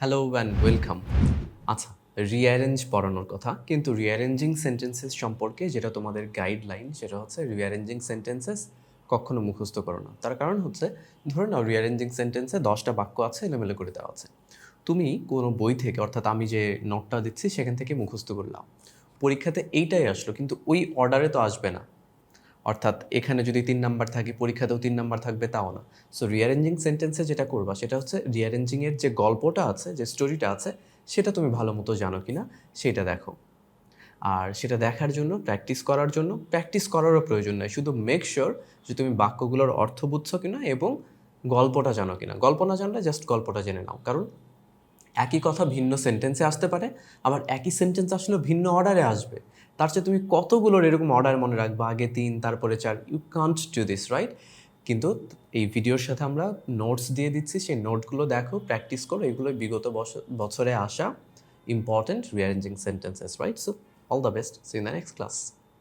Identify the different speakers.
Speaker 1: Hello and welcome. আচ্ছা, rearrange পড়ানোর কথা, কিন্তু রিঅ্যারেঞ্জিং সেন্টেন্সেস সম্পর্কে যেটা তোমাদের গাইডলাইন সেটা হচ্ছে রিঅ্যারেঞ্জিং সেন্টেন্সেস কখনো মুখস্থ করো না। তার কারণ হচ্ছে, ধরে নাও রিঅ্যারেঞ্জিং সেন্টেন্সে 10টা বাক্য আছে, এলোমেলো করে দেওয়া আছে। তুমি কোনো বই থেকে, অর্থাৎ আমি যে নোটটা দিচ্ছি সেখান থেকে মুখস্থ করলাম, পরীক্ষাতে এইটাই আসলো, কিন্তু ওই অর্ডারে তো আসবে না। অর্থাৎ এখানে যদি ৩ নাম্বার থাকে, পরীক্ষাতেও ৩ নাম্বার থাকবে, তাও না। সো রিঅ্যারেঞ্জিং সেন্টেন্সে যেটা করবা সেটা হচ্ছে রিঅ্যারেঞ্জিংয়ের যে গল্পটা আছে, যে স্টোরিটা আছে, সেটা তুমি ভালো মতো জানো কি না সেটা দেখো। আর সেটা দেখার জন্য, প্র্যাকটিস করারও প্রয়োজন নাই। শুধু মেক শিওর যে তুমি বাক্যগুলোর অর্থ বুঝছো কিনা এবং গল্পটা জানো কিনা। গল্প না জানলে জাস্ট গল্পটা জেনে নাও, কারণ একই কথা ভিন্ন সেন্টেন্সে আসতে পারে, আবার একই সেন্টেন্স আসলেও ভিন্ন অর্ডারে আসবে। তার চেয়ে তুমি কতগুলোর এরকম অর্ডার মনে রাখবা, আগে ৩ তারপরে ৪, you can't do this, right? কিন্তু এই ভিডিওর সাথে আমরা নোটস দিয়ে দিচ্ছি, সেই নোটগুলো দেখো, প্র্যাকটিস করো। এগুলোই বিগত বছরে আসা important rearranging sentences, right? So all the best, see in the next class.